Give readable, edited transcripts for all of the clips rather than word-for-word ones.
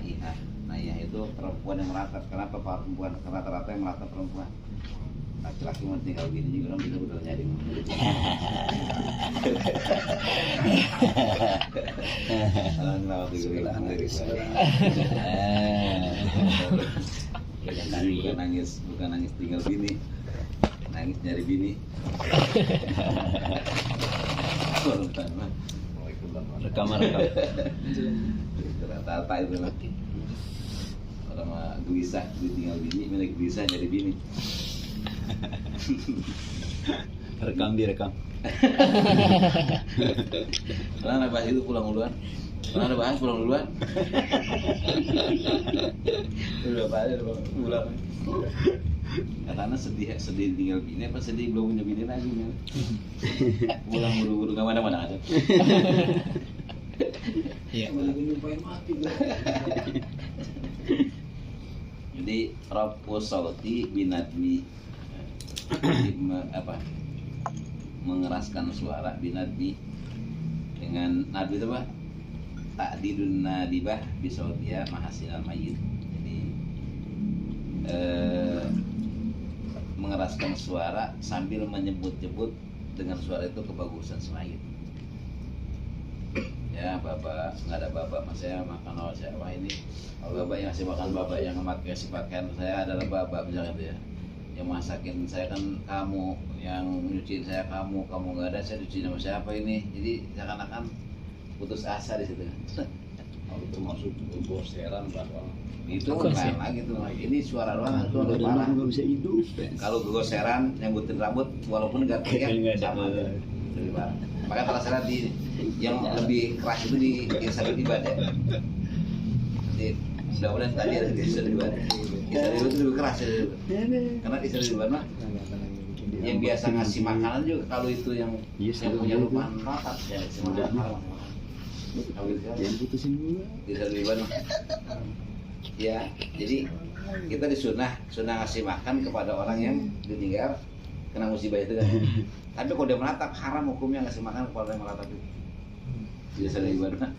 naihah. Naihah itu perempuan yang meratap. Kenapa perempuan? Karena rata-rata yang meratap perempuan. Laki-laki mau tinggal gini juga orang bisa nyari. Bukan nangis tinggal bini, nangis nyari bini. Rekam. Rata-rata itu lagi. Orang mah gelisah tinggal bini, milik gelisah nyari bini. Direkam. Karena bahas itu pulang duluan. Udah pulang. Karena sedih tinggal bini apa sedih belum punya bini lagi kan. Pulang buru-buru enggak mana-mana aja. Iya. Jadi Rabbus Sauti binadmi mengeraskan suara binadmi dengan nadwi itu apa? Ta'didun nadibah bisautiha mahasinal mayyit. Jadi mengeraskan suara sambil menyebut-nyebut dengan suara itu kebagusan semayit. Ya bapak, nggak ada bapak mas saya makan awal saya wah ini bapak yang ngasih makan bapak yang ngasih pakaian saya adalah bapak misalnya itu ya, yang masakin saya kan kamu, yang nyuciin saya kamu nggak ada saya cuci sama siapa ini, jadi seakan-akan putus asa di situ. Kalau termasuk goseran bahwa itu lain lagi tuh, ini suara doang itu udah parah. Nggak bisa hidup. Kalau kegoseran nyambutin rambut walaupun nggak teriak sama aja lebih parah. Maka terasa di yang lebih keras itu di kisah ibadah. Jadi mudah-mudahan tadi ada kisah ibadah. Kisah ibadah itu lebih keras ya. Karena kisah ibadah mah yang biasa ngasih makanan juga kalau itu yang punya lupaan rapat ya semuanya. Yang putusin dulu. Kisah ibadah. Ya, jadi kita disunah ngasih makan kepada orang yang ditinggal kena musibah itu kan. Tapi kalau dia menatap haram hukumnya ngasih makan kepada yang menatap itu. Biasa dari ibadah.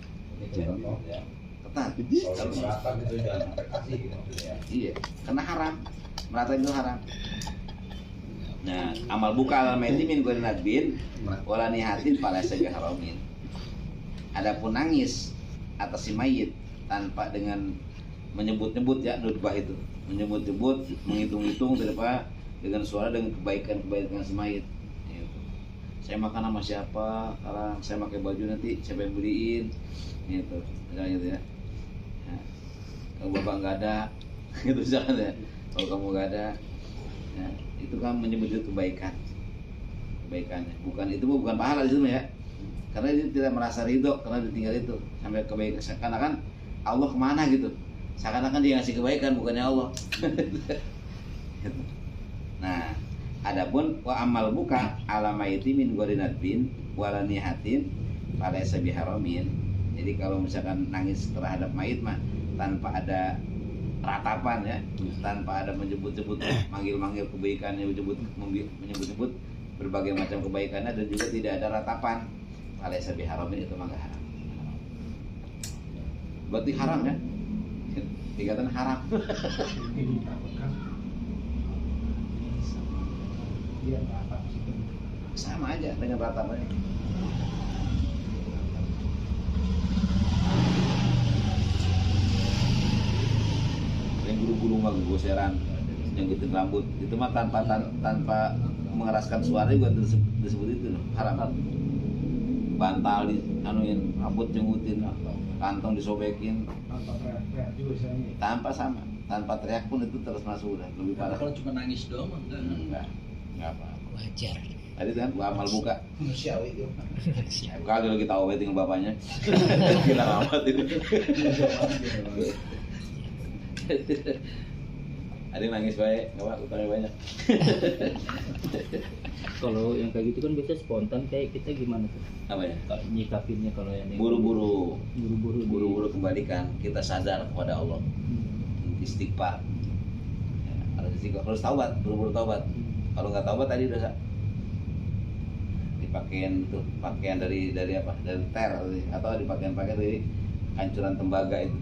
Ketat. kalau merata gitu jangan sampai kasih gitu maksudnya. Iya, karena haram. Menatap itu haram. Nah, amal buka al-maiti min ghairi nadbin wala nihatin falaysa biharamin. Adapun nangis atas si mayit tanpa dengan menyebut-nyebut ya nudbah itu, menyebut-nyebut, menghitung-hitung dengan suara dengan kebaikan si mayit. Gitu. Saya makan sama siapa, sekarang saya pakai baju nanti siapa yang beliin, gitu, misalnya gitu ya. Nah, kalau bapak nggak ada, gitu jangan ya. Kalau kamu nggak ada, nah, itu kan menyebut itu kebaikannya. Bukan pahala di situ ya. Karena dia tidak merasa ridho karena ditinggal itu sampai kebaikan. Seakan-akan Allah kemana gitu. Seakan-akan dia ngasih kebaikan bukannya Allah. Nah, adapun wa amal buka ala maiti min ghairi nadbin wala nihatin falaysa biharamin. Jadi kalau misalkan nangis terhadap mayit mah tanpa ada ratapan ya, tanpa ada menyebut-nyebut, manggil-manggil kebaikannya, menyebut-nyebut berbagai macam kebaikannya dan juga tidak ada ratapan, falaysa biharamin, itu mah enggak haram. Berarti haram ya? Dikatakan haram. Sama aja dengan ratapannya. Yang guru-guru mah goseran, yang gitu rambut, itu mah tanpa mengeraskan suara juga disebut itu haram. Bantal di anuin, rambut jengutin, kantong disobekin, tanpa teriak pun itu terus masuk udah lebih parah. Kalau cuma nangis doang enggak apa-apa. Wajar. Tadi kan gua amal buka. Manusiawi itu. Kali lagi tahu tinggal bapaknya. Gila amat itu. Ada yang nangis baik, enggak apa utangnya banyak. Kalau yang kayak gitu kan biasa spontan, kayak kita gimana tuh? Apa ya? Nyikapinnya kalau yang Buru-buru kembalikan. kembalikan, kita sadar kepada Allah. Istighfar. Ya, harus istighfar, harus taubat, buru-buru taubat. Kalau nggak taubat tadi udah dipakein tuh pakaian dari apa? Dari ter atau dipakein dari hancuran tembaga itu.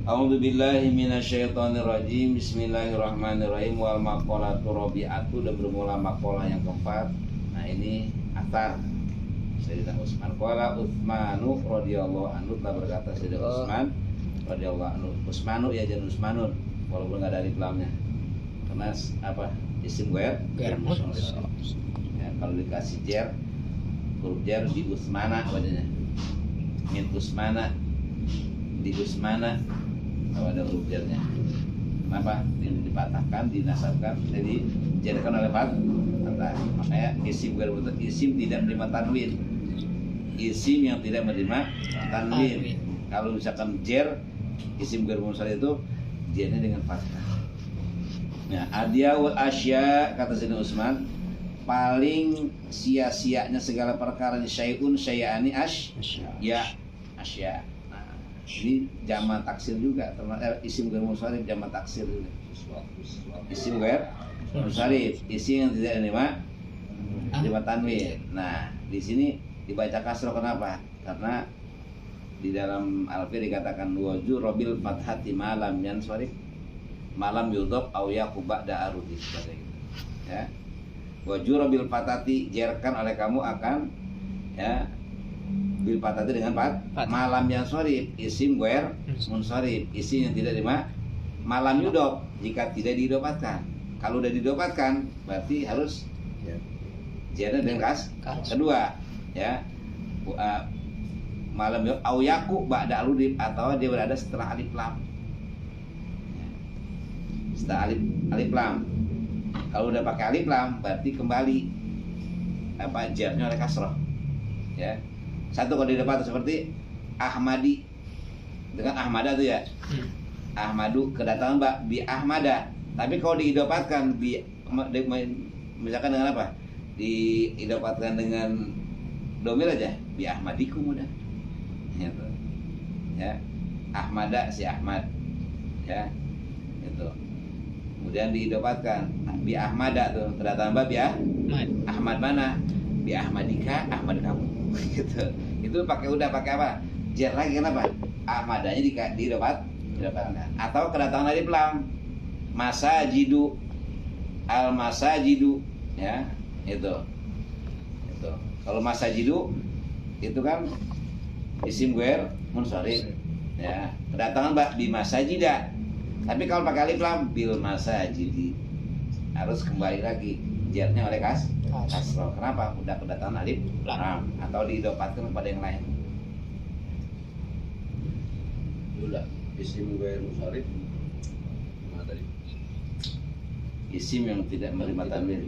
A'udzu billahi minasyaitonir rajim. Bismillahirrahmanirrahim. Wal maqalatu rabi'atu, dan bermula maqalah yang keempat. Nah, ini atar Sayyidina Utsman. Qala Utsmanu radhiyallahu anhu, telah berkata Sayyidina Utsman radhiyallahu anhu. Utsmanu ya jangan Utsmanun, walaupun enggak ada alif lamnya. Karena apa? Isim ghair. Ya, kalau dikasih jar, huruf jar di Utsmana wajahnya. Min Utsmana, di Utsmana, kalau ada huruf jarnya. Kenapa? Ini dipatahkan, dinasabkan, jadi dijadikan oleh fathah. Makanya isim ghair mutasarrif, isim tidak menerima tanwin. Isim yang tidak menerima tanwin. Kalau misalkan jar, isim ghair mutasarrif itu jarnya dengan fathah. Nah, adiyawul asya, kata Sayyidina Utsman, paling sia-sianya segala perkara ini syai'un syai'ani ya asya. Nah, ini jamak taksir juga, isim ghair mutasarrif jamak taksir juga. Isim ghair mutasarrif, isim yang tidak menerima tanwin. Nah, di sini dibaca kasroh, kenapa? Karena di dalam Alfiya dikatakan waju robil fathati malam yansharif, malam yudhaf au yaquba da'arudi, seperti itu. Ya. Waju robil fatati, jerkan oleh kamu akan, ya, bil fatati dengan malam yang sorif, isim ghair munsharif, isim yang tidak lima malam yudhaf jika tidak didopatkan. Kalau udah didopatkan berarti harus jarnya dengan kedua, ya. Malam yudhaf au yaku ba'da aludif, atau dia berada setelah alif lam. Setelah alif lam. Kalau udah pakai alif lam berarti kembali apa jarnya oleh kasroh. Ya. Satu kalau didapat seperti Ahmadi dengan Ahmada tuh ya. Ahmadu, kedatangan Mbak bi Ahmada. Tapi kalau diidopatkan misalkan dengan apa? Diidopatkan dengan domir aja, bi Ahmadikum udah. Gitu. Ya. Ahmada si Ahmad. Ya. Itu. Kemudian diidopatkan bi Ahmada tuh, kedatangan Mbak bi Ahmad mana? Bi Ahmadika, Ahmad kamu. Gitu. Itu udah pakai apa? Jar lagi, kenapa? Ahmadanya didopatkan. Atau kedatangan alif lam. Masajidu, al masajidu, ya, itu. Kalau masajidu itu kan isim ghair munsharif, ya. Kedatangan Mbak bi masajida. Tapi kalau pakai alif lam bil masajidi, harus kembali lagi jarnya oleh kasroh. Kenapa? Udah kedatangan alif lam atau diidopatkan kepada yang lain. Udah isim ghair munsharif. Mana tadi? Isim yang tidak menerima tanwin.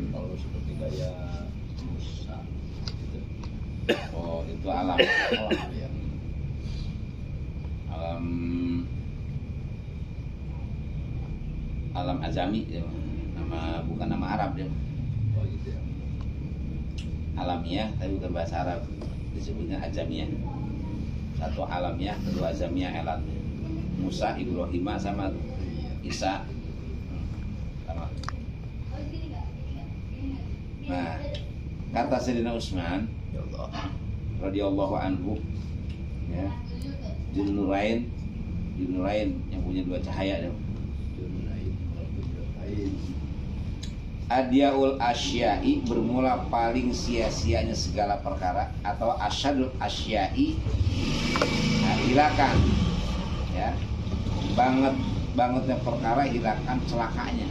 Kalau seperti kayak Musa gitu. Oh, itu alam. Ya. Alam azami ya. Nama, bukan nama Arab dia. Oh gitu ya. Alamiah tapi bukan bahasa Arab, disebutnya ajamiyah. Satu alamiah, kedua azamiyah elat. Musa, Ibrahim sama Isa sama. Nah, kata Sayyidina Utsman radhiyallahu anhu, ya, Dzunurain yang punya dua cahaya dia. Adyaul asyai, bermula paling sia-sianya segala perkara, atau asyadul asyai, hilakan, ya, bangetnya perkara, hilakan celakanya,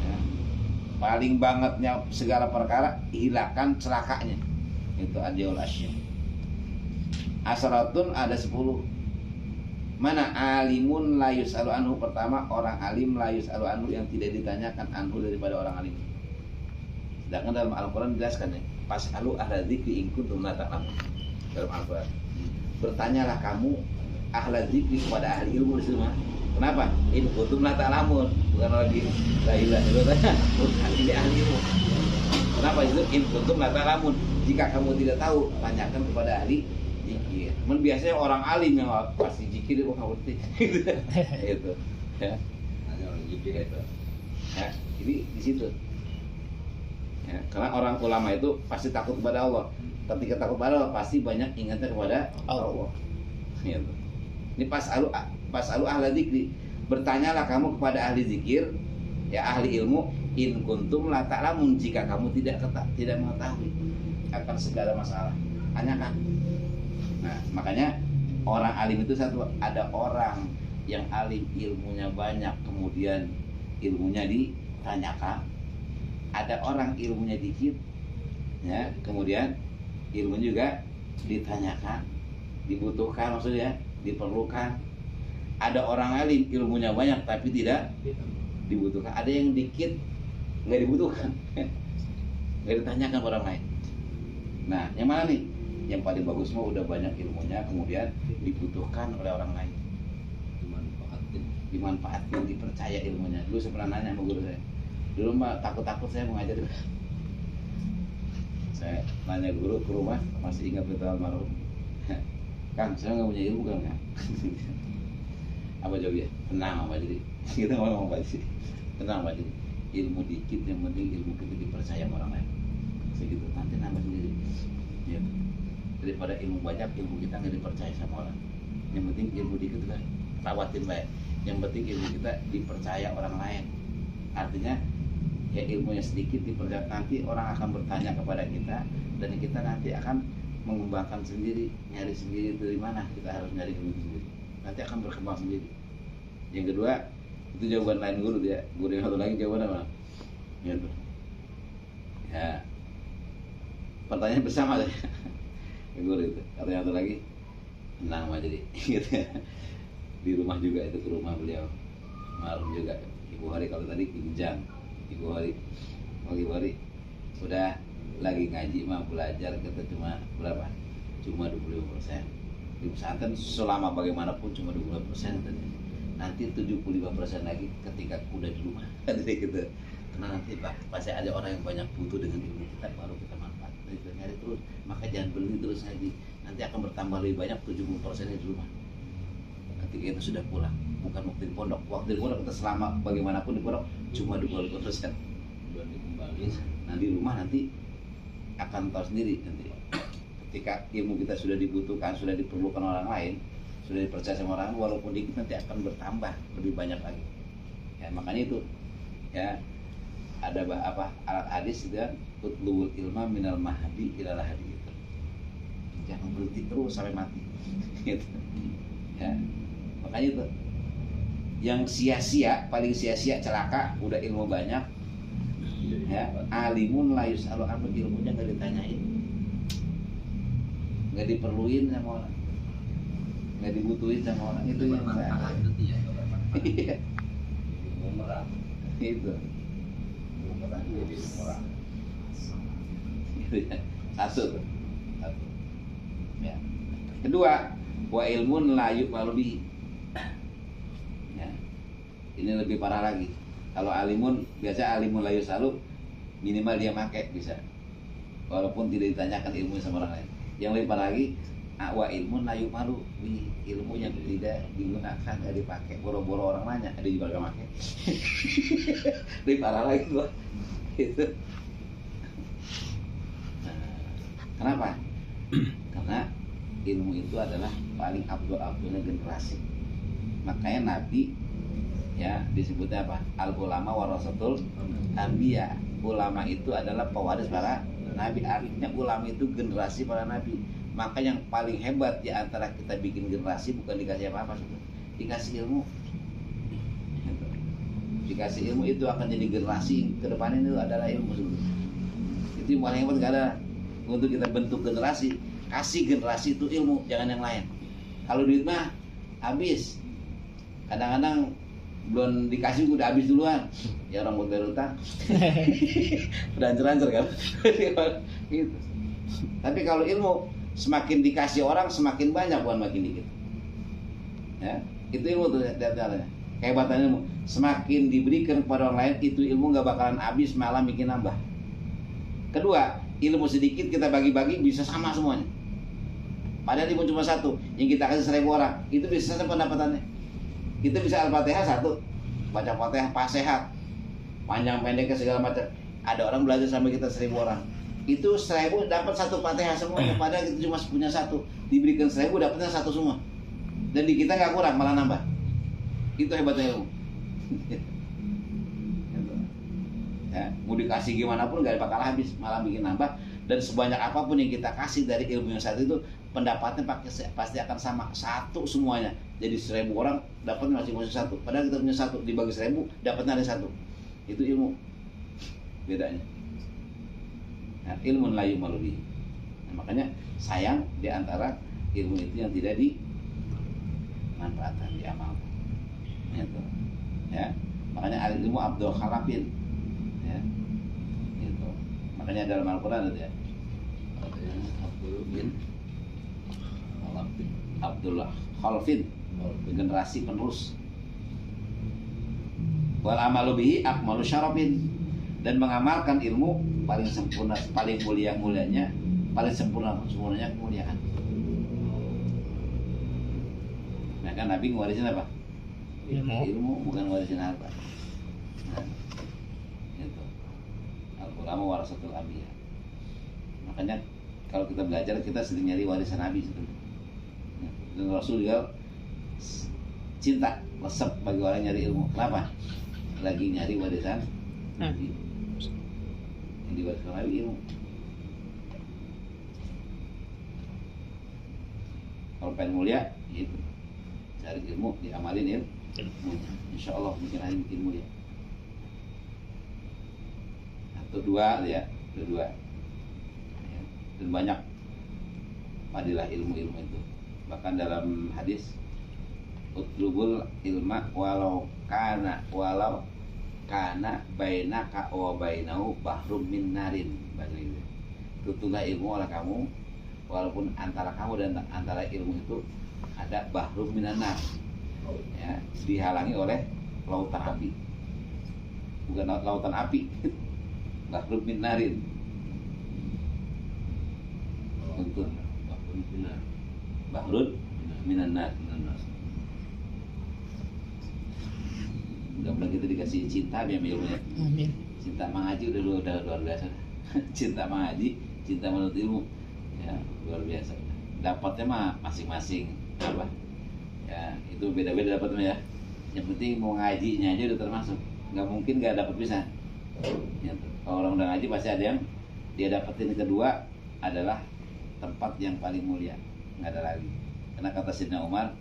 ya. Paling bangetnya segala perkara, hilakan celakanya, itu adyaul asyai. Asaratun ada 10. Mana? Alimun la yus'alu anhu, pertama orang alim, la yus'alu anhu yang tidak ditanyakan anhu daripada orang alim. Sedangkan dalam Al-Quran dijelaskan ya, fas'alu ahla dzikri in kuntum la ta'lamun. Dalam Al-Quran, bertanyalah kamu ahla dzikri kepada ahli ilmu di sana. Kenapa? In kuntum la ta'lamun, bukan lagi la ilaha illallah, bukan ini ahli ilmu. Kenapa itu in kuntum la ta'lamun? Jika kamu tidak tahu, tanyakan kepada ahli zikir. Biasanya orang alim yang pasti zikir itu nggak ngerti. Itu, ya. Hanya orang zikir itu. Ya, ini di situ. Ya, karena orang ulama itu pasti takut kepada Allah. Ketika takut kepada Allah, pasti banyak ingatnya kepada Allah. Gitu. Ini pas alu ahli dzikri. Bertanyalah kamu kepada ahli zikir, ya ahli ilmu, in kuntum la ta'lamun, jika kamu tidak mengetahui akan segala masalah. Tanyakan. Nah, makanya orang alim itu satu, ada orang yang alim ilmunya banyak kemudian ilmunya ditanyakan. Ada orang ilmunya dikit ya, kemudian ilmu juga ditanyakan, dibutuhkan, maksudnya diperlukan. Ada orang alim ilmunya banyak tapi tidak dibutuhkan. Ada yang dikit nggak dibutuhkan, nggak ditanyakan orang lain. Nah, yang mana nih? Yang paling bagus mah udah banyak ilmunya kemudian dibutuhkan oleh orang lain, dimanfaatkan, dipercaya ilmunya. Dulu saya pernah nanya sama guru saya. Dulu mah takut saya mengajar. Saya nanya guru ke rumah, masih ingat betul almarhum. Kang, saya nggak punya ilmu kan? Apa jawabnya? Tenang apa jadi? Kita ngomong apa sih? Tenang apa jadi? Ilmu dikit, yang penting ilmu kita dipercaya sama orang lain. Segitu, nanti nambah sendiri. Ya. Daripada ilmu banyak, ilmu kita nggak dipercaya sama orang. Yang penting ilmu dikit lah, rawatin baik. Yang penting ilmu kita dipercaya orang lain. Artinya ya ilmunya sedikit dipercaya, nanti orang akan bertanya kepada kita dan kita nanti akan mengembangkan sendiri, nyari sendiri dari mana kita harus nyari ilmu sendiri. Nanti akan berkembang sendiri. Yang kedua, itu jawaban lain guru dia. Guru yang satu lagi jawaban apa? Ya, pertanyaan bersama deh. Guru itu. Atau yang satu lagi, tenang aja jadi. Gitu ya. Di rumah juga itu, ke rumah beliau. Malam juga. Ibu Hari kalau tadi Ibu Jang. Ibu Hari udah lagi ngaji mah belajar kita cuma berapa? Cuma 25%. Di pesantren selama bagaimanapun cuma 25% tadi. Nanti 75% lagi ketika udah di rumah. Jadi gitu. Karena nanti pasti ada orang yang banyak butuh dengan ilmu kita, baru kita manfaat. Kita nyari terus, maka jangan beli terus ngaji. Nanti akan bertambah lebih banyak 70% di rumah. Ketika itu sudah pulang, bukan waktu di pondok. Waktu di pondok kita selama bagaimanapun di pondok cuma 25%. Belum dikembali. Nah di rumah nanti akan tahu sendiri nanti. Ketika ilmu kita sudah dibutuhkan, sudah diperlukan orang lain, sudah dipercaya sama orang, walaupun dikit nanti akan bertambah lebih banyak lagi. Ya makanya itu ya ada alat hadis itu kan, utlul ilma minal mahdi ilal hadi gitu. Jangan berhenti terus sampai mati. Gitu. Ya makanya itu yang sia-sia, paling sia-sia, celaka, udah ilmu banyak ya, alimun la yus'alu anhu, ilmunya nggak ditanyain, nggak diperluin sama orang, nggak dibutuhin sama orang. Itu yang saya iya Bumerang. itu Bumerang jadi bumerang. itu ya. Satu ya. Kedua, wa ilmun la yu'malu bihi. Ya. Ini lebih parah lagi. Kalau alimun, biasa alimun la yus'alu, minimal dia pakai bisa, walaupun tidak ditanyakan ilmu sama orang lain. Yang lebih parah lagi, wa ilmun la yu'malu bihi, ilmu yang tidak digunakan, tidak dipakai, boro-boro orang nanya, ada juga gak pakai. Lebih parah lagi gua. Itu. Nah, kenapa? Karena ilmu itu adalah paling abdul-abdulnya generasi. Makanya Nabi ya disebutnya apa? Al ulama warasatul anbiya. Ulama itu adalah pewaris para nabi. Artinya ulama itu generasi para nabi. Maka yang paling hebat di antara kita bikin generasi bukan dikasih apa-apa, dikasih ilmu. Dikasih ilmu itu akan jadi generasi ke depan, itu adalah ilmu sebetulnya. Itu yang paling hebat. Gak ada untuk kita bentuk generasi, kasih generasi itu ilmu, jangan yang lain. Kalau duit mah habis, kadang-kadang belum dikasih udah habis duluan. Ya orang buat bayar utang udah ancer-ancer kan. Gitu. Tapi kalau ilmu, semakin dikasih orang semakin banyak, bukan makin dikit. Ya, itu ilmu tuh data-datanya. Kehebatan ilmu, semakin diberikan kepada orang lain, itu ilmu nggak bakalan habis, malah bikin nambah. Kedua, ilmu sedikit kita bagi-bagi bisa sama semuanya. Padahal ilmu cuma satu, yang kita kasih 1000 orang, itu bisa sama pendapatannya. Kita bisa Al-Fatihah satu, baca Fatihah pas sehat, panjang pendeknya segala macam. Ada orang belajar sampai kita 1000 orang, itu 1000 dapat satu Fatihah semuanya. Padahal kita cuma punya satu, diberikan 1000 dapatnya satu semua. Dan di kita nggak kurang, malah nambah. Itu hebatnya ilmu. Ya, mau dikasih gimana pun nggak bakal habis, malah bikin nambah. Dan sebanyak apapun yang kita kasih dari ilmu yang satu itu, pendapatnya pasti akan sama, satu semuanya. Jadi 1000 orang dapat masing-masing satu, padahal kita punya satu, dibagi 1000 dapatnya ada satu. Itu ilmu bedanya. Nah, ilmu la yu'malu bihi. Nah, makanya sayang di antara ilmu itu yang tidak dimanfaatkan, diamalkan. Gitu. Ya, makanya ilmu Abdul Khalafin. Ya, gitu. Makanya dalam Al-Quran ada ya. Abdullah Khalfin, generasi penerus. Wal amalu bihi akmalu syarafin, dan mengamalkan ilmu paling sempurna, paling mulianya, paling sempurnanya kemuliaan. Nah kan Nabi ngewarisin apa? Ilmu, bukan ngewarisin harta. Nah, gitu. Al-ulama warasatul anbiya. Makanya kalau kita belajar, kita sering nyari warisan Nabi sebetulnya. Dan Rasul juga cinta, resep bagi orang nyari ilmu. Kenapa? Lagi nyari warisan Nabi. Yang diwariskan Nabi ilmu. Kalau pengen mulia, itu cari ilmu, diamalin ilmu. Insya Allah bikin ilmu dia. Atau dua ya, kedua. Dan banyak padilah ilmu-ilmu itu. Bahkan dalam hadis, utlubul ilma walau kana bainaka wa bainahu bahrum min narin. Tutuplah ilmu oleh kamu, walaupun antara kamu dan antara ilmu itu ada bahrum minan nar, ya, dihalangi oleh lautan api. Bukan lautan api. Bahrum min narin. Untuk Bahrun minan nar. Mudah-mudahan kita dikasih cinta biar ilmunya. Amin. Cinta mengaji udah luar biasa. Cinta mengaji, cinta menuntut ilmu, ya luar biasa. Dapatnya mah masing-masing apa? Ya itu beda-beda dapatnya ya. Yang penting mau ngajinya aja udah termasuk. Nggak mungkin nggak dapat bisa. Ya, kalau orang udah ngaji pasti ada yang dia dapetin. Kedua adalah tempat yang paling mulia, nggak ada lagi. Karena kata Sayyidina Umar,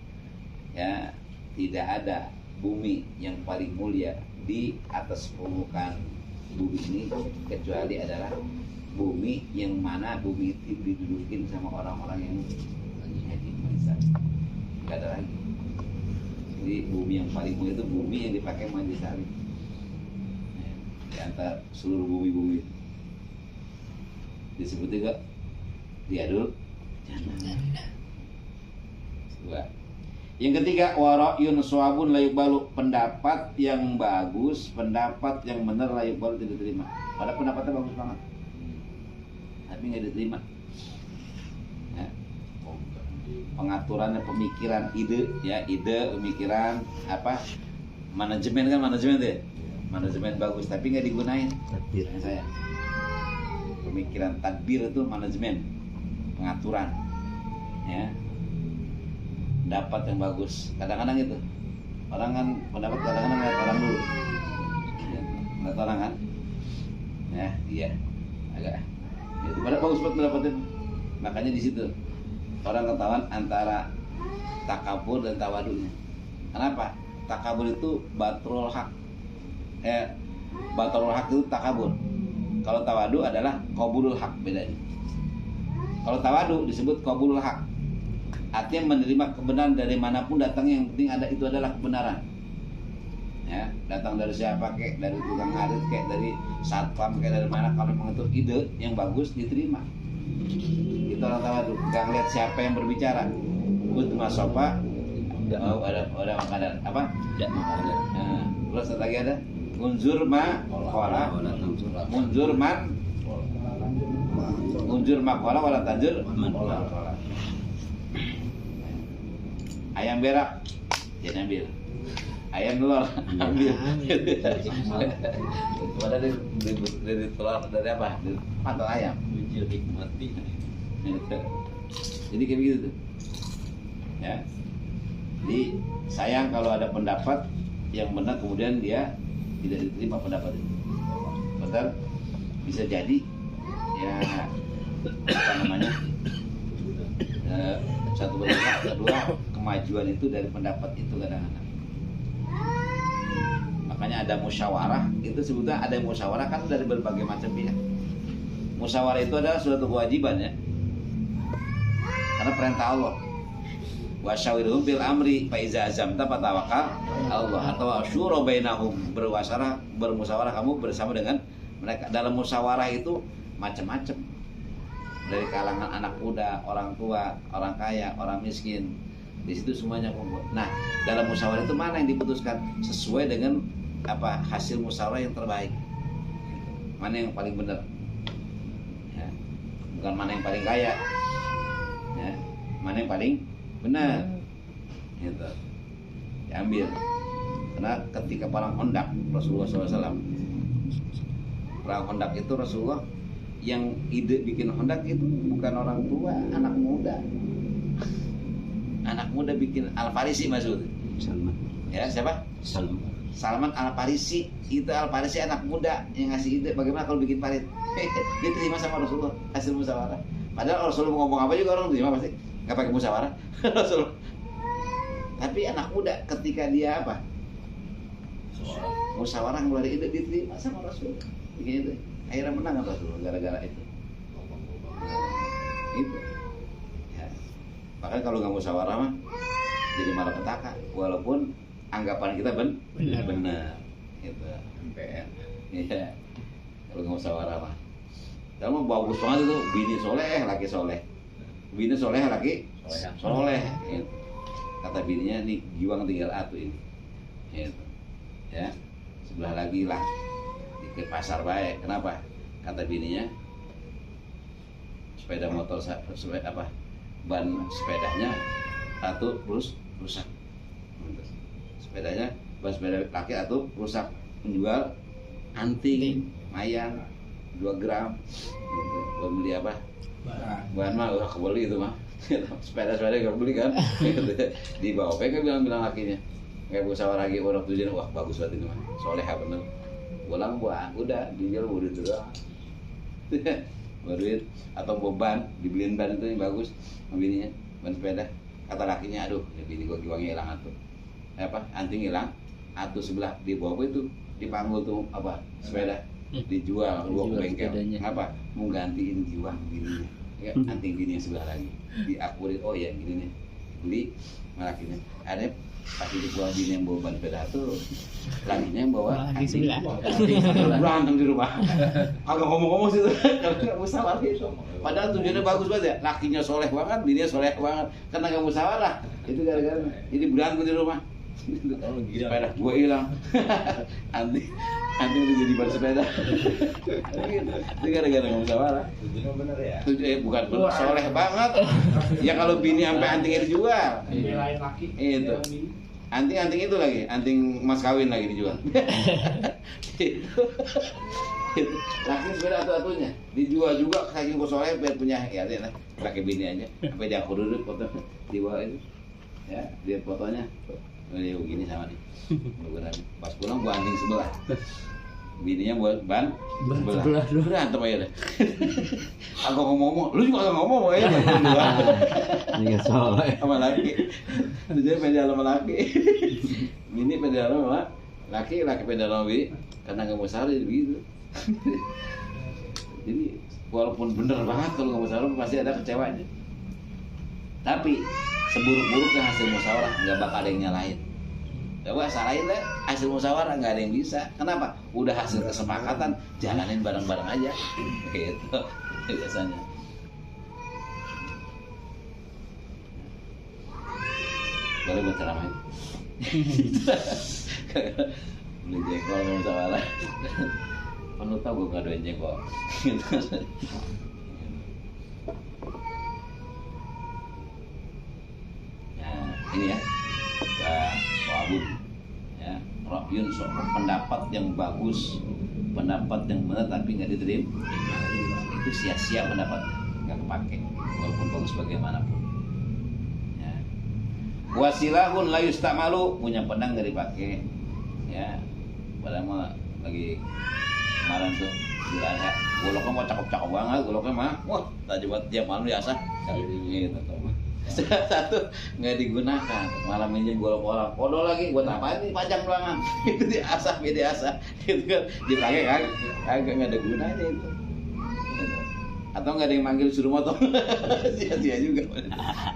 ya tidak ada bumi yang paling mulia di atas permukaan bumi ini kecuali adalah bumi yang mana bumi itu didudukin sama orang-orang yang haji manisari. Nggak ada lagi. Jadi bumi yang paling mulia itu bumi yang dipakai manisari. Ya, di antara seluruh bumi-bumi disebut juga diadul jannah. Dua. Yang ketiga, wara'yun suwabun la yuqbalu, pendapat yang bagus, pendapat yang benar la yuqbalu, tidak diterima. Padahal pendapatnya bagus banget, tapi nggak diterima. Ya. Pengaturan, pemikiran, ide, ya ide, pemikiran, apa, manajemen kan manajemen deh, manajemen bagus, tapi nggak digunain. Tadbir saya. Pemikiran tadbir itu manajemen, pengaturan, ya. Pendapat yang bagus, kadang-kadang itu orang kan pendapat kadang-kadang ngeliat orang dulu, ya, ngeliat orang kan, ya iya agak itu pada bagus banget pendapatnya. Makanya di situ orang ketahuan antara takabur dan tawadunya. Kenapa? Takabur itu batrul hak, batrul hak itu takabur. Kalau tawadu adalah qabulul hak, bedanya. Kalau tawadu disebut qabulul hak, artinya menerima kebenaran dari manapun datangnya, yang penting ada itu adalah kebenaran. Ya, datang dari siapa kek, dari tukang ngarit kek, dari satpam kek, dari mana, kalau memang itu ide yang bagus diterima. Itu orang tawadu, nggak ngeliat siapa yang berbicara. Ut masofa, ada makanan apa? Nah, terus lagi ada unzur ma qala, unzur man, unzur ma qala wala tanzur man qala. Ayam berak, jangan ambil. Ayam telur, ambil. Pada dari telur, dari apa? Dari pantat ayam. Jadi kayak begitu tuh. Ya. Jadi sayang kalau ada pendapat yang benar kemudian dia tidak diterima pendapat itu. Betul? Bisa jadi ya apa namanya satu berkata, kedua kemajuan itu dari pendapat itu kadang-kadang. Makanya ada musyawarah, itu sebetulnya ada musyawarah kan dari berbagai macam pihak. Musyawarah itu adalah suatu kewajiban ya, karena perintah Allah. Wa syawirhum fil amri fa iza azamta fatawakkal Allah, atau syura bainahum, bermusyawarah kamu bersama dengan mereka. Dalam musyawarah itu macam-macam, dari kalangan anak muda, orang tua, orang kaya, orang miskin, di situ semuanya kumpul. Nah, dalam musyawarah itu mana yang diputuskan sesuai dengan apa hasil musyawarah yang terbaik, mana yang paling benar ya. Bukan mana yang paling kaya ya, mana yang paling benar gitu diambil. Karena ketika perang Khandaq Rasulullah SAW, perang Khandaq itu Rasulullah yang ide bikin Khandaq itu bukan orang tua, anak muda. Anak muda bikin Al-Farisi maksud. Salman. Ya, siapa? Salman Al-Farisi. Itu Al-Farisi anak muda yang ngasih ide bagaimana kalau bikin parit. Diterima sama Rasulullah hasil musyawarah. Padahal Rasulullah mau ngomong apa juga orang terima pasti. Enggak pakai musyawarah. Rasulullah. Tapi anak muda ketika dia apa? Musyawarah ngeluarin ide diterima sama Rasulullah. Begitu. Akhirnya menang Rasulullah gara-gara itu. Itu. Ya. Bahkan kalau nggak musyawarah mah jadi malapetaka, walaupun anggapan kita benar. Gitu. MPR. Iya. Kalau nggak musyawarah mah. Kalau mau bagus banget itu bini soleh, laki soleh. Bini soleh, laki soleh. Gitu. Kata bininya nih giwang tinggal atu ini. Gitu. Ya. Sebelah lagi lah ke pasar baik. Kenapa? Kata bininya sepeda motor apa ban sepedanya satu rusak, sepedanya ban sepeda laki atau rusak, menjual anting mayang 2 gram gitu. Buat beli apa bahan mah udah kebeli itu mah sepeda gak beli kan dibawa pengen bilang lakinya kayak musyawarah lagi orang tujuan, wah bagus banget ini mah soleha bener. Pulang buang, udah dijual udah itu doang. Baruit atau beban dibeliin ban itu yang bagus, bininya ban sepeda. Kata lakinya, aduh, ya bini gua giwangnya hilang atuh. Apa? Anting hilang, atuh sebelah di bawah itu dipanggul tuh apa? Sepeda dijual gua ke bengkel. Ngapa? Mau gantiin giwang bininya. Ya, anting bini yang sebelah lagi. Diakurin, oh ya gini nih. Beli lakinya. Ada pasti dijual bini yang bawa ban sepeda tuh, lakinya yang bawa di sebelah. Berantem di rumah. Agak ngomong-ngomong sih tuh, karena musyawarah itu. Padahal tujuannya bagus banget ya, lakinya soleh banget, bininya soleh banget, karena nggak musyawarah. Itu gara-gara jadi berantem di rumah. Sepeda gua hilang. Anting udah jadi ban sepeda. Itu gara-gara nggak musyawarah. Tujuannya bener ya? Bukan bener, soleh banget. Ya kalau bini sampai antingnya dijual. Belain laki. Itu. Anting itu lagi, anting mas kawin lagi dijual. Laki sepeda atu-atunya dijual juga, saking soleh biar punya ya lah, pakai bini aja. Sampai dia duduk foto di bawah itu. Ya, lihat fotonya. Oh, dia begini sama nih. Pas pulang gua anting sebelah. Bininya buat ban sebelah. Berantem aja deh. Aku ngomong, lu juga ngomong ya. Ini soalnya Sama laki. Jadi pedal sama laki. Bini pedal sama laki pedal sama bini. Karena nggak mau sari begitu. Jadi walaupun bener banget kalau nggak mau sari pasti ada kecewanya. Tapi seburuk-buruknya hasil musyawarah nggak bakal ada yang nyalahin. Coba salahin deh, hasil musyawarah nggak ada yang bisa. Kenapa? Udah hasil kesepakatan, jalanin bareng-bareng aja. Gitu biasanya. Boleh buat ceramah. Beli jengkol sama musyawarah. Kan lu tau gue ngaduin jengkol. Nah, ini ya. Soalun ya, Rokyun pendapat yang bagus, pendapat yang benar tapi nggak diterima, itu sia-sia pendapat, nggak kepake walaupun bagus bagaimanapun ya. Wasilahun la yustamalu, punya pedang nggak dipakai. Ya, padahal mah lagi kemarin tuh bilangnya goloknya mau cakep-cakep banget, goloknya mah wah tadi buat tiap malam biasa gitu tuh. Satu nggak digunakan, malam minjem golok orang kodol lagi buat apa ini, pajang doangan. Itu diasah itu kan dipakai kan agak nggak ada gunanya itu. Atau nggak ada yang manggil suruh motong, sia-sia juga.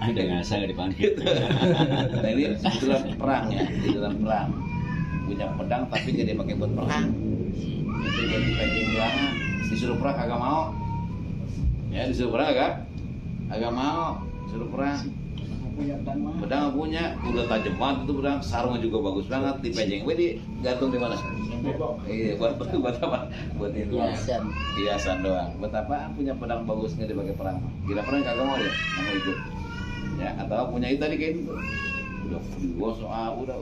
Ada ngasa nggak dipanggil. Nah ini di dalam perang ya, di dalam perang punya pedang tapi nggak dipakai buat perang. Itu buat dipajang doangan. Disuruh perang kagak mau. Ya disuruh perang kagak mau. Suruh perang. Pedang nggak punya, udah tajam banget itu pedang, sarungnya juga bagus banget, dipejeng, di gantung di mana? Iya, buat apa? Buat ini doang. Hiasan doang. Buat apa? Punya pedang bagus nggak dipakai perang? Gila perang kagak mau dia, nggak mau ikut. Ya, atau punya itu tadi kayak itu, udah digosok, udah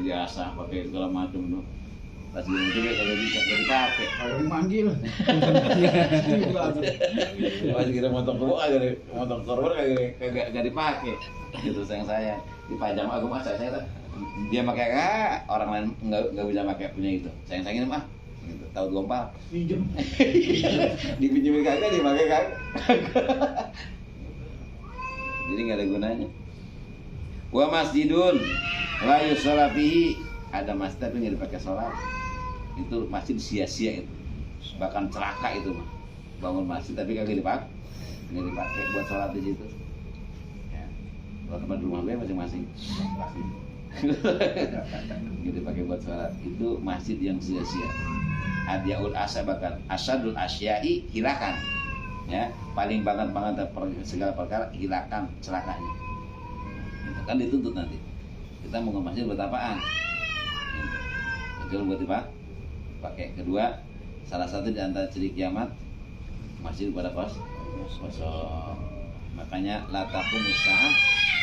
biasa pakai segala macam tuh. Pas gini juga kagak bisa, nggak dipakai. Kalau dipanggil. Pas kita motong kerbau motong korban kagak dipakai. Gitu sayang dipajang aku masa saya dia pakai orang lain nggak bisa pakai punya itu. Sayang mah. Gitu. Tahu gompal. Pinjem. Dipinjemin kagak dipakai kagak. Jadi nggak ada gunanya. Wa masjidun la yusalla fihi, ada masjid tapi nggak dipakai sholat. Itu masjid sia-sia itu, bahkan celaka itu mah, bangun masjid tapi kagak dipakai buat sholat di situ. Ya. Kalau tempat rumah gue masing-masing, nggak dipakai buat sholat, itu masjid yang sia-sia. Adyaul asa, bahkan asadul asyai, hilakan, ya paling banget segala perkara, hilakan celakanya. Itu kan dituntut nanti. Kita mau ke masjid buat apaan? Kecuali buat apa? Pakai. Kedua, salah satu di antara ciri kiamat masjid pada kosong. Makanya la taqum as-saah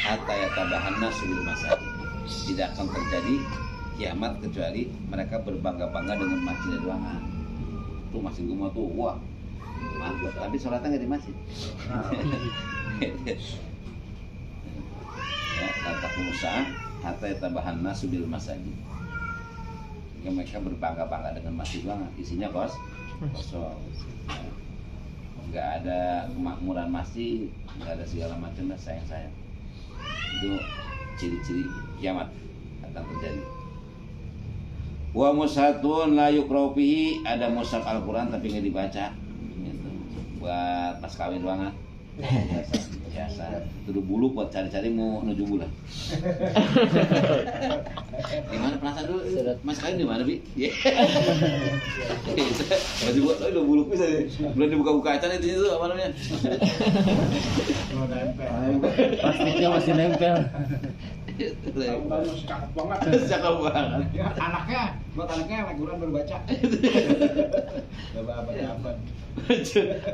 hatta yatabahanna bil masajid. Tidak akan terjadi kiamat kecuali mereka berbangga-bangga dengan masjid ruangan. Tuh masjid gua tuh wah mantap, tapi sholatnya nggak di masjid. Ya, la taqum as-saah hatta yatabahanna bil masajid. Yang mereka berbangga-bangga dengan masjid banget, isinya kosong, nggak ada kemakmuran masjid, nggak ada segala macam lah, sayang. Itu ciri-ciri kiamat akan terjadi. Wa mushatun la yuqra'u fihi, ada mushaf Al-Quran tapi nggak dibaca, gitu. Buat mas kawin doang. Biasa. Tuduh bulu buat cari-cari mau menuju bulan. Di mana penasaran dulu? Mas kawin di mana, Bi? Masih buat udah bulu bisa deh. Belum dibuka-buka acan itu apa namanya? Plastiknya masih nempel. Masih cakep banget. Cakep banget. Ya, buat anaknya Al-Quran baru baca. Gak apa-apa.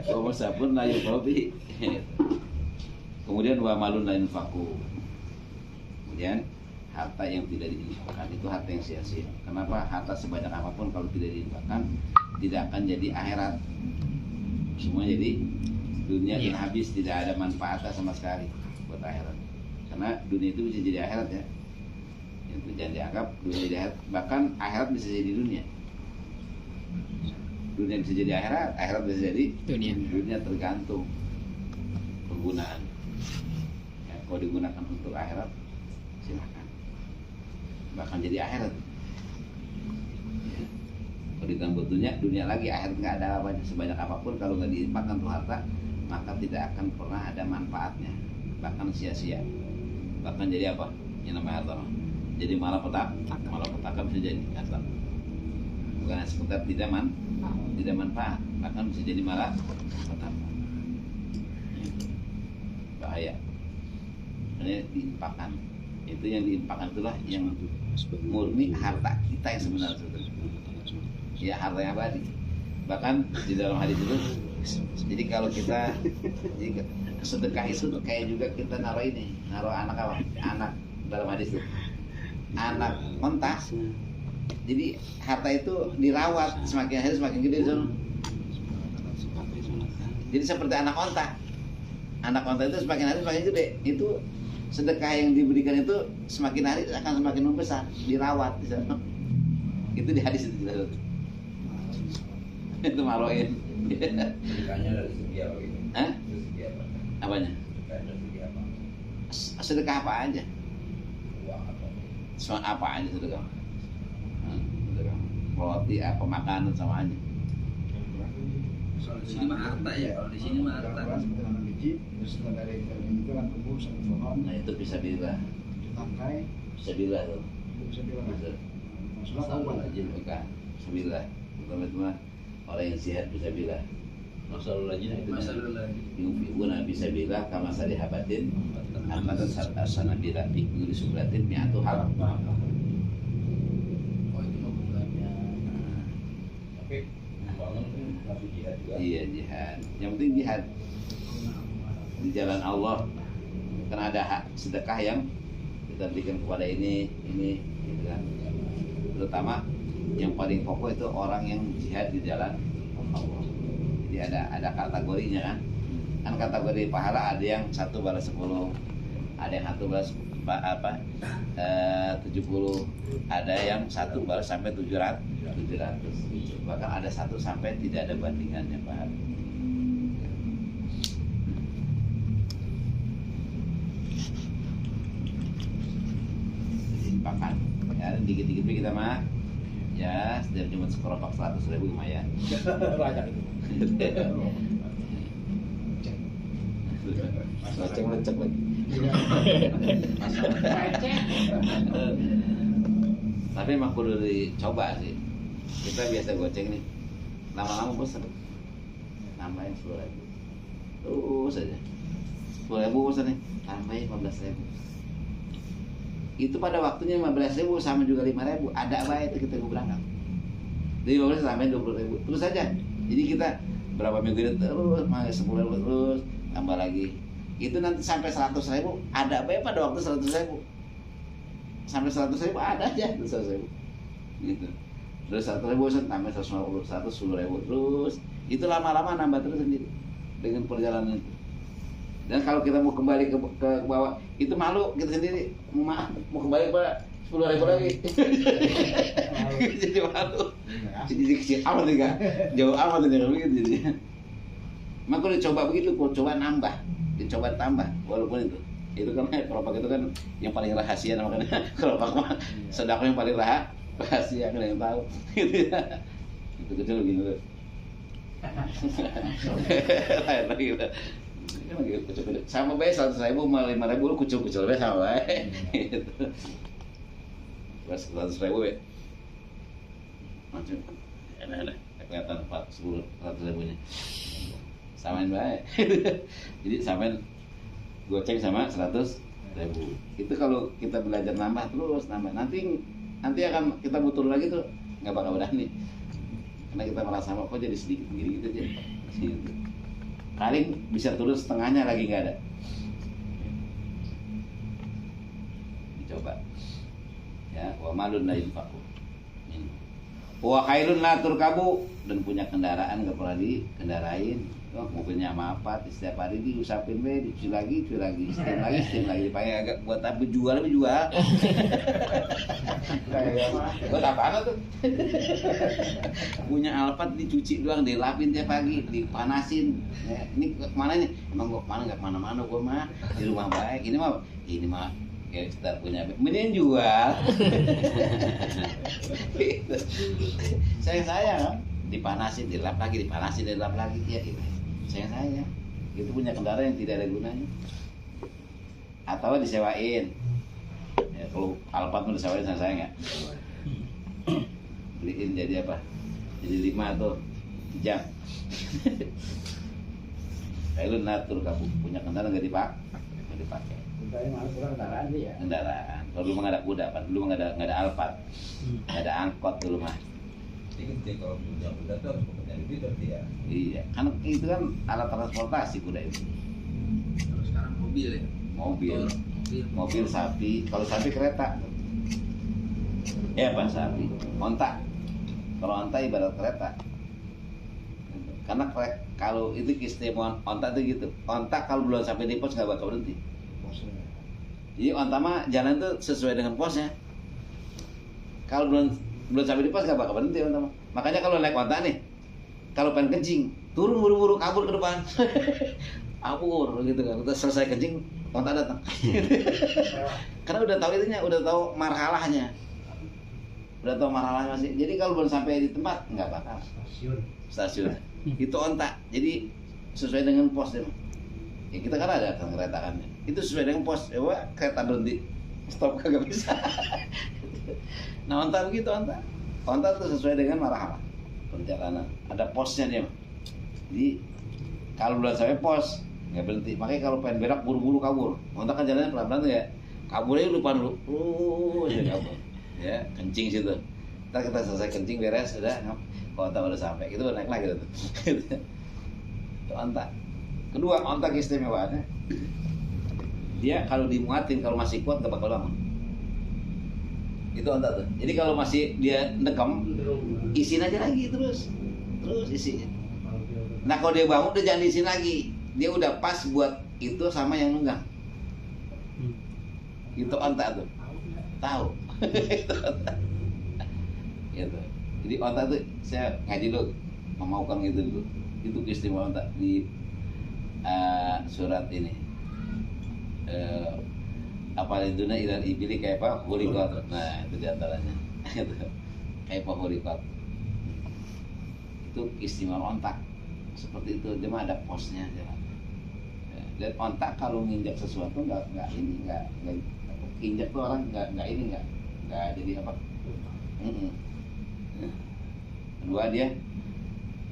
Wa sabun la yuqrabi. Kemudian wa malun lain faku. Kemudian harta yang tidak diinfakkan itu harta yang sia-sia. Kenapa? Harta sebanyak apapun kalau tidak diinfakkan tidak akan jadi akhirat. Semua jadi dunia yang habis, tidak ada manfaatnya sama sekali buat akhirat. Karena dunia itu bisa jadi akhirat ya. Itu jangan dianggap dunia jadi akhirat. Bahkan akhirat bisa jadi dunia. Dunia bisa jadi akhirat, akhirat bisa jadi dunia. Dunia tergantung penggunaan. Ya, kalau digunakan untuk akhirat, silakan. Bahkan jadi akhirat. Ya. Kalau ditambah dunia lagi akhirat nggak ada apa-apa. Sebanyak apapun kalau nggak diinfakkan tuh harta, maka tidak akan pernah ada manfaatnya. Bahkan sia-sia. Bahkan jadi apa? Yang namanya harta. Jadi malapetaka bisa jadi harta. Bukan sekedar tidak manfaat, bahkan bisa jadi malapetaka. Bahaya. Ini diinfakkan. Itu yang diinfakkan itulah yang murni harta kita yang sebenarnya. Ya harta yang abadi. Bahkan di dalam hadis itu, jadi kalau kita sedekah itu kayak juga kita naruh anak apa? Anak dalam hadis itu. Anak kontas. Jadi harta itu dirawat, semakin hari semakin gede. Jadi seperti anak onta. Anak onta itu semakin hari semakin gede. Itu sedekah yang diberikan itu semakin hari akan semakin membesar, dirawat di sana. Itu di hadis itu jelas. Itu maroin. Sedekahnya dari segi apa gitu? Hah? Dari segi apa? Apanya? Sedekahnya dari segi apa? Sedekah apa aja? Uang apa? Semua apa aja sedekah. Sedekah. Roti apa makanan sama aja. Kalau di sini mah harta ya, kalau di sini mah harta. Seperti anak biji, terus setelah dari itu kan tumbuh satu pohon, Nah itu bisa bila, ditangkai, bisa bila tuh. itu bisa bilang. Bisa. Maksudnya obat. Aja bukan. Bisa bila. Pertama itu mah orang yang sehat bisa bila. Masalah lagi itu. Masalah lagi. Yufiguna bisa bila kama salihabatin amatan sarasana bila fikuri subratin mi'atu hal. Oh itu mah bukannya. Tapi membangun kan masih jihad juga. Iya jihad. Yang penting jihad di jalan Allah. Karena ada hak sedekah yang kita berikan kepada ini, gitu kan. Terutama yang paling pokok itu orang yang jihad di jalan Allah. Jadi ada kategorinya kan. Kan kategori pahala ada yang 1 balas 10, ada yang 1 balas 70, ada yang 1 balas sampai 700. Bahkan ada 1 sampai tidak ada bandingannya Pak. Jadi makan ya dikit-dikit kita mah ya setiap Jumat sekeropak 100.000 lumayan. Banyak itu. Lecek lagi. Tapi emang kudu dicoba sih. Kita biasa goceng nih, lama-lama bosan. Nambahin 10.000. Terus aja. 10.000 bosan nih, tambahin 15.000. Itu pada waktunya 15.000 sama juga 5.000. Ada apa itu kita berangkat. Dari 15 sampai 20.000. Terus aja. Jadi kita berapa minggu itu terus, 10.000 terus, tambah lagi. Itu nanti sampai 100.000 ada apa ya pada waktu 100.000. Sampai 100.000 ada aja 100.000. Gitu. Terus 100.000 tambah 150, 110.000 terus. Itu lama-lama nambah terus sendiri dengan perjalanan itu. Dan kalau kita mau kembali ke bawah, itu malu kita sendiri. Mau kembali ke 10.000 lagi. Jadi malu. Jadi kecil amat enggak? Jauh amat enggak begitu jadi. Maka dicoba begitu, coba nambah, dicoba tambah walaupun itu kan kelopak itu kan yang paling rahasia namanya kelopak mah sedekah yang paling rahasia kan yang tahu gitu ya. Itu kecil begini loh. Lain lagi udah. Sama bae 100.000 sama 5.000 lu kucul-kucul bae sama bae. Gitu. Pas 100.000 ya. Macam enak-enak kelihatan 100.000-nya. Samain baik. Jadi samain goceng sama 100.000. Itu kalau kita belajar nambah terus nambah. Nanti akan kita butuh lagi tuh nggak bakal berani. Karena kita merasa kok jadi sedikit gitu aja. Gitu. Paling bisa turun setengahnya lagi nggak ada. Dicoba. Ya, wa malun la yunfaqu. Wa khairun la turkabu, dan punya kendaraan nggak pernah dikendarain. Oh, mobilnya sama apa? Setiap hari diusapin we, dicuci lagi, steam lagi, dipakai agak buat apa jual. Buat apaan tuh? Punya Alphard dicuci doang, dilapin tiap pagi, dipanasin. Ya, ini kemana nih? Emang gua kemana nggak kemana-mana gua mah di rumah baik. Ini mah kayak kita punya, mending jual. Saya dipanasin, dilap lagi, ya gitu. Saya itu punya kendaraan yang tidak ada gunanya, atau disewain. Ya, kalau Alphard mau disewain sama saya nggak, beliin jadi apa? Jadi 5 atau jam. Kayak lu natur kamu punya kendaraan nggak dipakai. Kendaraan dia. Kendaraan. Kalau dulu mah nggak ada kuda, Pak. Dulu mah nggak ada Alphard, nggak ada angkot dulu mah. Jadi kalau punya kuda tuh harus bekerja lebih berarti ya. Iya, kan itu kan alat transportasi kuda itu. Kalau sekarang mobil ya. Mobil sapi. Kalau sapi kereta. Apa sapi? Onta. Kalau onta ibarat kereta. Karena kalau itu keistimewaan onta itu gitu. Onta kalau belum sampai di pos nggak bakal berhenti. Jadi onta mah jalan tuh sesuai dengan posnya. Kalau belum sampai di pos nggak bakal berhenti onta mah. Makanya kalau naik onta nih, kalau pengen kencing, turun buru-buru kabur ke depan. Kabur gitu kan. Udah selesai kencing, onta datang. Karena udah tahu itunya, udah tahu marhalahnya. Udah tahu marhalahnya masih. Jadi kalau belum sampai di tempat nggak bakal. Stasiun. Itu onta. Jadi sesuai dengan pos deh. Ya kita kan ada kan kereta kan. Itu sesuai dengan pos. Ya Pak, kereta berhenti. Stop kagak bisa. Nah, onta begitu onta. Onta itu sesuai dengan marhalah perjalanan. Ada posnya dia. Jadi kalau belum sampai pos nggak berhenti. Makanya kalau pengen berak buru-buru kabur. Onta kan jalannya pelan-pelan tuh ya. Kaburnya lupa dulu. Ya kabur. Ya, kencing situ. Ntar kita selesai kencing beres sudah. Kalau onta udah sampai, itu naik lagi tuh. Itu onta. Kedua, onta keistimewaannya dia kalau dimuatin, kalau masih kuat gak bakal bangun. Itu onta tuh. Jadi kalau masih dia nekam, isin aja lagi terus isinya. Nah kalau dia bangun, dia jangan diisin lagi. Dia udah pas buat itu sama yang nunggang. Itu onta tuh. Tahu. Itu onta. Gitu. Jadi onta tuh saya ngaji dulu, memaukan gitu dulu. Itu keistimewaan onta di surat ini. Apa dunia ilal ibili kayak apa hurikot. Nah itu diantaranya. Kayak apa hurikot. Itu keistimewaan onta. Seperti itu, dia mah ada posnya jalan. Dan onta kalau nginjak sesuatu nggak injak tuh orang nggak jadi apa. Kedua dia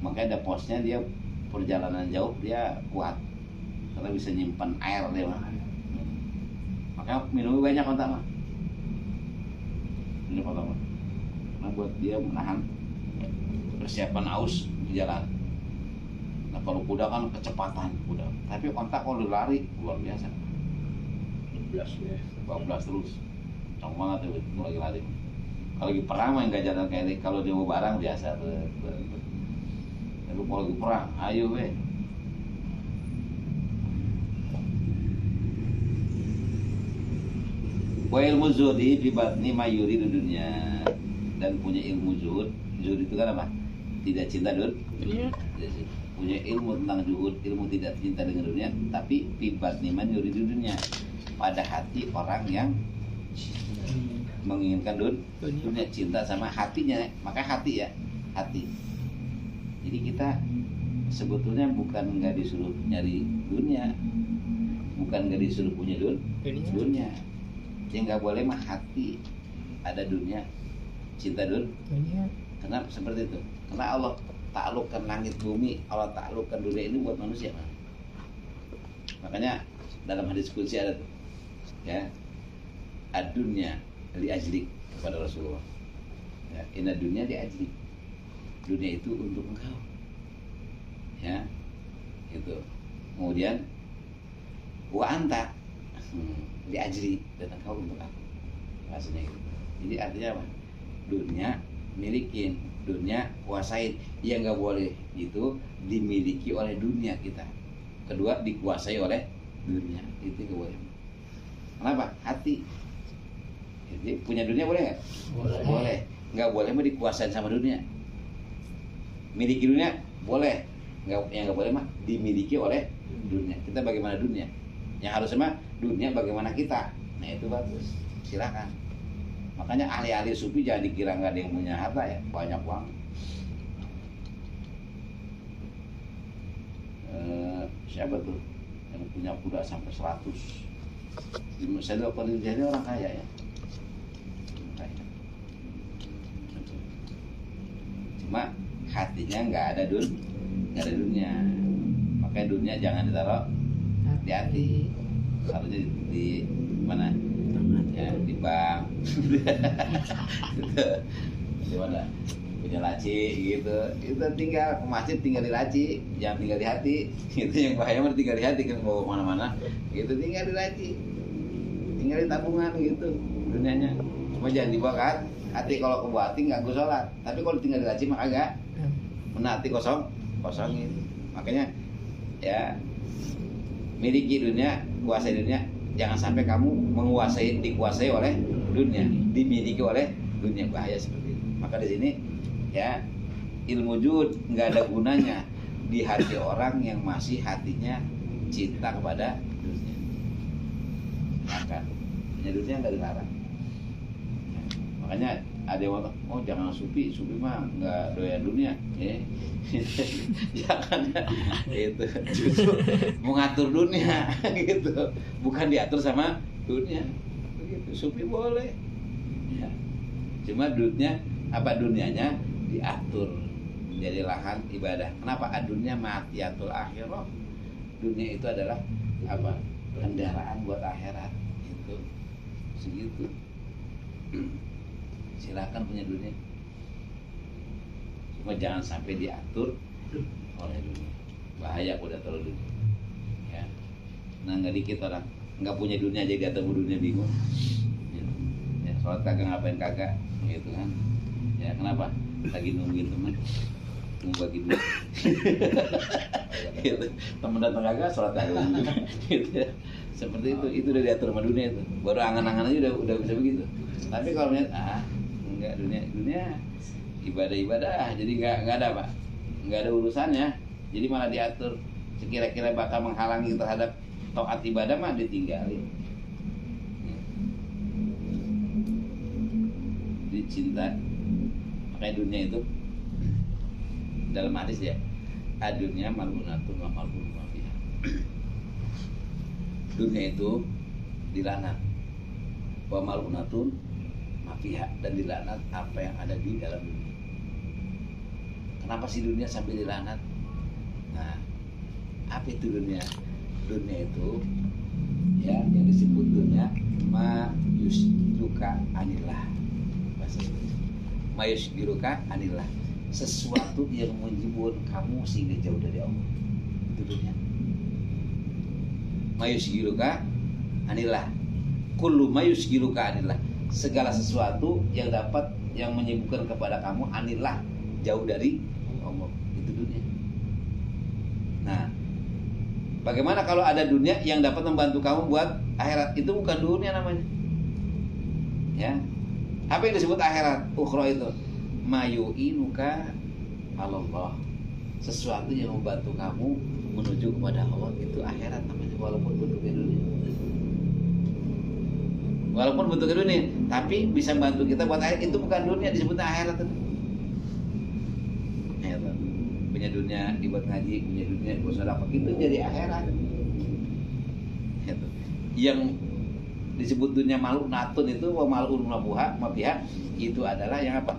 makanya ada posnya, dia perjalanan jauh dia kuat karena bisa nyimpan air dia mah. Makanya minum banyak onta mah. Minum onta mah. Karena buat dia menahan persiapan aus di jalan. Nah kalau kuda kan kecepatan kuda, tapi onta kalau lari luar biasa. 12 terus. Cong banget tuh lagi lari. Kalau lagi perang mah nggak jalan kayak ini. Kalau dia mau barang biasa tuh. Tapi kalau lagi perang, ayo weh. Wa ilmu zuhdi fi batni mayuri di dunia, dan punya ilmu zuhud. Zuhud itu kan apa? Tidak cinta dunia. Punya ilmu tentang zuhud, ilmu tidak cinta dengan dunia, tapi fi batni mayuri di dunia. Pada hati orang yang menginginkan dunia, cinta sama hatinya, maka hati ya, hati. Jadi kita sebetulnya bukan nggak disuruh nyari dunia, bukan nggak disuruh punya dunia. Yang nggak boleh mah hati ada dunia, cinta dunia. Karena seperti itu. Karena Allah taklukkan langit bumi, Allah taklukkan dunia ini buat manusia. Makanya dalam hadis qudsi ada tuh, ya, ad-dunya li ajlik kepada Rasulullah. Ya, inna dunya li ajlik. Dunia itu untuk engkau. Ya. Itu. Kemudian wa anta li ajli, dan engkau untuk aku. Maksudnya gitu. Jadi artinya apa? Dunia milikin, dunia kuasain. Yang enggak boleh itu dimiliki oleh dunia kita. Kedua dikuasai oleh dunia. Itu enggak boleh. Kenapa? Hati. Jadi punya dunia boleh nggak? Boleh. Nggak boleh mah dikuasain sama dunia. Miliki dunia boleh. Yang nggak boleh mah dimiliki oleh dunia. Kita bagaimana dunia? Yang harus mah dunia bagaimana kita. Nah itu bagus. Silakan. Makanya ahli-ahli sufi jangan dikira nggak ada yang punya harta ya. Banyak uang. Siapa tuh yang punya kuda sampai 100? Saya dokter ini orang kaya ya. Cuma hatinya nggak ada dunia. Makanya dunia jangan ditaruh di hati. Harusnya di mana? Ya, di bank. Gitu. Di mana? Punya laci gitu. Itu tinggal ke masjid, tinggal di laci, jangan tinggal di hati. Itu yang bahaya mah tinggal di hati, kan bawa kemana-mana. Gitu tinggal di laci. Tinggal di tabungan gitu dunianya. Cuma jangan dibawa ke hati. Kalau ke hati nggak gue sholat. Tapi kalau tinggal di laci mah agak. Mana hati kosongin. Makanya ya miliki dunia, kuasai dunia, jangan sampai kamu dikuasai oleh dunia, dimiliki oleh dunia, bahaya seperti itu. Maka di sini ya ilmu zuhud nggak ada gunanya di hati orang yang masih hatinya cinta kepada dunia. Silakan, punya dunia nggak dilarang. Ya, makanya ada yang ngomong, oh jangan sufi mah nggak doyan dunia, ya. Jangan itu justru mengatur dunia gitu, bukan diatur sama dunia. Begitu, sufi boleh, ya. Cuma dunianya diatur jadi lahan ibadah. Kenapa? Dunia matiatul akhirah. Dunia itu adalah apa? Kendaraan buat akhirat itu segitu. Silakan punya dunia, cuma jangan sampai diatur oleh dunia. Bahaya udah terlalu dunia. Ya. Nah nggak dikit orang nggak punya dunia aja gak tahu dunia bingung. Ya, sholat kagak ngapain kagak, gitu kan? Ya kenapa? Lagi nungguin teman, nunggu bagi duit. Gitu. Temen datang kagak, sholat kagak. Gitu. Seperti itu udah diatur sama dunia itu. Baru angan-angan aja udah bisa begitu. Tapi kalau melihat enggak, dunia ibadah jadi nggak ada Pak, nggak ada urusannya, jadi malah diatur sekira-kira bakal menghalangi terhadap taat ibadah mah ditinggalin. Dicinta. Makanya dunia itu dalam hadis ya, adunya malunatun wa malun mafiha. Dunia itu dilaknat, wa malunatun mafiha, dan dilaknat apa yang ada di dalam dunia. Kenapa sih dunia sampai dilaknat? Nah, apa itu dunia? Dunia itu ya yang disebut dunia ma yusgiruka anillah. Bahasa Indonesia. Ma yusgiruka anillah. Sesuatu yang menyibukkan kamu sehingga jauh dari Allah. Itu dunia. Ma yusgiruka anillah. Kullu ma yusgiruka anillah. Segala sesuatu yang menyibukkan kepada kamu anillah, jauh dari Allah, itu dunia. Nah, bagaimana kalau ada dunia yang dapat membantu kamu buat akhirat? Itu bukan dunia namanya. Ya. Apa yang disebut akhirat? Ukhra itu mayu'inuka Allah. Sesuatu yang membantu kamu menuju kepada Allah, itu akhirat namanya, walaupun bentuknya dunia. Walaupun bentuknya dunia, tapi bisa bantu kita buat akhirat, itu bukan dunia, disebutnya akhirat itu. Punya dunia dibuat ngaji, punya dunia dibuat sedekah, itu jadi akhirat. Yang disebut dunia malunatun itu wa malun mafiha, itu adalah yang apa?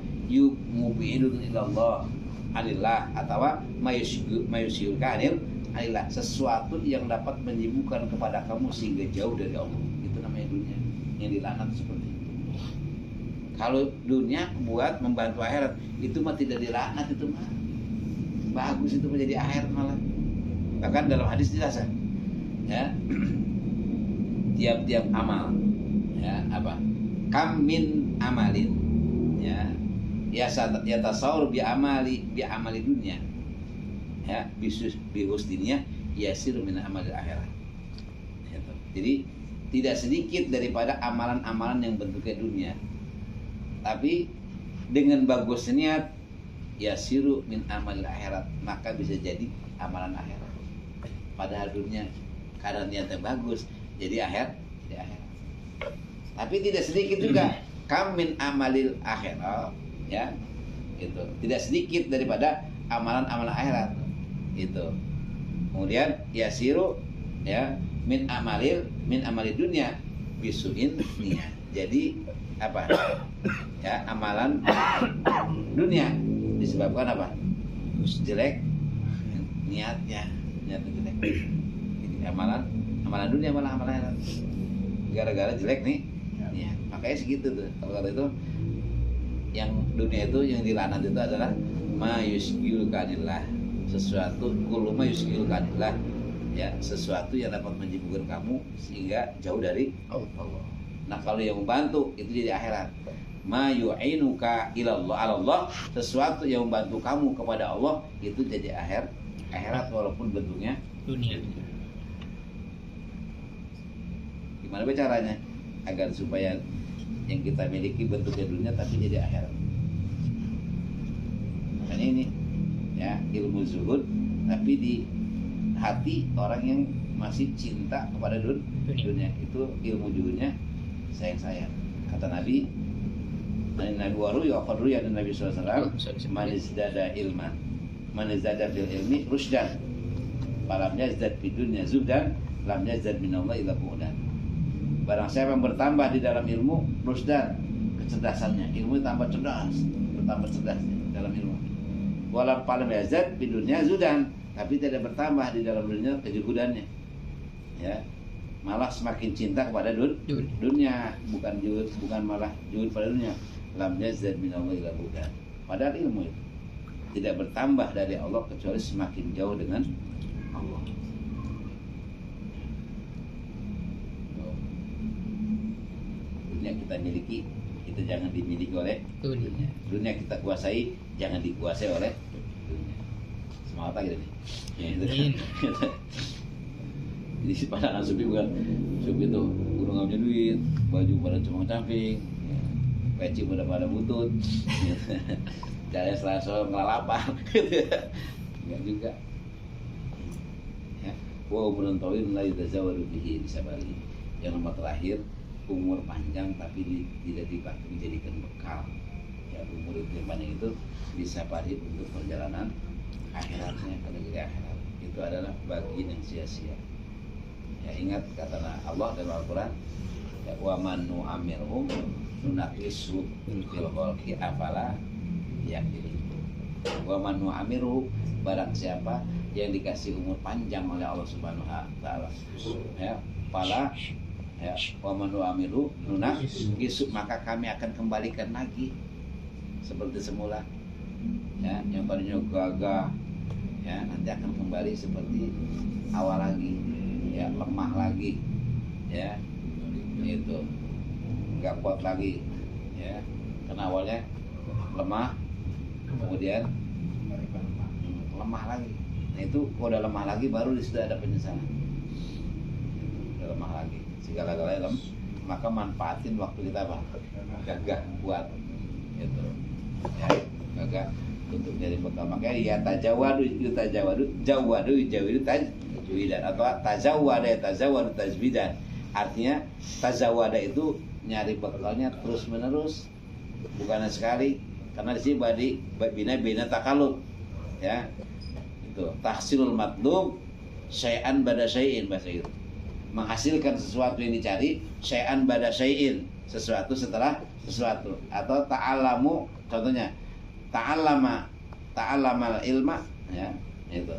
Mu'minun ilallah anillah, atau mayusyirka anillah, sesuatu yang dapat menyibukkan kepada kamu sehingga jauh dari Allah. Itu namanya dunia yang dilaknat seperti itu. Kalau dunia buat membantu akhirat, itu mah tidak dilaknat, itu mah bagus, itu menjadi akhirat malah. Bahkan dalam hadis jelas ya, tiap-tiap amal ya apa? Kam min amalin ya tasawur bi amali dunia ya bihusninya yasiru min amalil akhirat. Jadi tidak sedikit daripada amalan-amalan yang bentuknya dunia, tapi dengan bagus niat yasiru min amalil akhirat, maka bisa jadi amalan akhirat. Padahal dunia karena niatnya bagus jadi akhirat. Tapi tidak sedikit juga kam min amalil akhirat ya, itu tidak sedikit daripada amalan-amalan akhirat itu. Kemudian yasiru ya min amalid dunia bisuin niat. Jadi apa? Ya, amalan dunia disebabkan apa? Jelek niatnya jelek. Jadi amalan dunia malah amalan akhirat. Gara-gara jelek nih niat. Makanya segitu tuh. Kalau kata itu yang dunia itu yang dilaknat itu adalah mayusgilukanillah, sesuatu kullu mayusgilukanillah ya, sesuatu yang dapat menyibukkan kamu sehingga jauh dari Allah. Nah kalau yang membantu itu jadi akhirat. Ma yu'inuka ilallah Allah, sesuatu yang membantu kamu kepada Allah itu jadi akhirat walaupun bentuknya dunia. Gimana caranya? Agar supaya yang kita miliki bentuknya dunia tapi jadi akhirat. Makanya ini ya ilmu zuhud tapi di hati orang yang masih cinta kepada dunia, itu ilmu zuhudnya sayang-sayang. Kata Nabi, Nabi waru ya qadru ya Nabi sallallahu alaihi wasallam, man izdada ilman, man izdada fil ilmi rusdan, falam yazdad fid dunya zuhdan, lam yazdad minallahi illa bu'dan. Barang siapa yang bertambah di dalam ilmu rusdan, kecerdasannya, ilmu tambah cerdas, bertambah cerdasnya dalam ilmu. Walau falam yazdad fid dunya zuhdan, tapi tidak bertambah di dalam dunia kejuhudannya. Ya. Malah semakin cinta kepada dunia, bukan malah juhud pada dunia. Lam yazdad minallahi illa bu'dan. Padahal ilmu itu tidak bertambah dari Allah kecuali semakin jauh dengan Allah. Dunia kita miliki, kita jangan dimiliki oleh dunia. Dunia kita kuasai, jangan dikuasai oleh dunia. Semangat lagi nih. Ya, itu. Jadi pandangan sufi bukan sufi itu gunung nggak punya duit, baju pada cuma camping, peci pada butut, jalan selasa ngelalapan, enggak juga. Ya, wa umrun tawil la yatazawwadu bihi disabali. Yang nomor terakhir, umur panjang tapi tidak dipakai dijadikan bekal. Ya, umur itu yang panjang itu disabari untuk perjalanan akhiratnya ke negeri akhirat. Itu adalah bagian yang sia-sia. Ya, ingat kata Allah dalam Al-Quran, wa man nu'amirhum nunaqisu fil khalqi afala yaqilun. Wa man nu'amirhu, barang siapa yang dikasih umur panjang oleh Allah Subhanahu wa taala, ya, pala ya, wa man nu'amirhu nunaqisu, maka kami akan kembalikan lagi seperti semula. Ya, yang tadinya gagah ya nanti akan kembali seperti awal lagi. Ya, lemah lagi, ya, itu nggak kuat lagi, ya, karena awalnya lemah, kemudian lemah lagi. Nah itu kalau udah lemah lagi baru sudah ada penyesalan. Udah lemah lagi, segala-galanya lemah, maka manfaatin waktu kita apa? Gagah kuat, gitu, ya, gagah untuk jadi bekal. Makanya ya tajawadu tajwidan atau tazawwadu tajwidan. Artinya tazawwada itu nyari bekalnya terus menerus, bukan sekali. Karena di sini bina takalub, ya, itu tahsilul matlub syai'an bada syai'in, bahasa itu menghasilkan sesuatu yang dicari, syai'an bada syai'in, sesuatu setelah sesuatu. Atau ta'allamu, contohnya ta'allamal ilma, ya, itu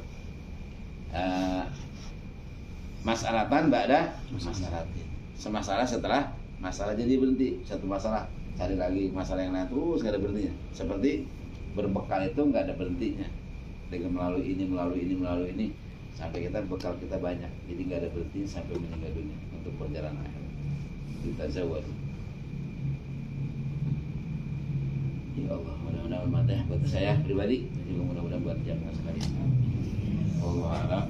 masalatan ba'da masalatin, semasalah setelah masalah. Jadi berhenti satu masalah, cari lagi masalah yang lain, terus nggak ada berhentinya. Seperti berbekal itu nggak ada berhentinya, dengan melalui ini sampai kita bekal kita banyak, jadi nggak ada berhenti sampai meninggal dunia untuk perjalanan akhirat. Kita zawad. Ya Allah, mudah-mudahan bermanfaat buat saya pribadi, dan juga mudah-mudahan buat jamaah sekalian. Allah a'lam.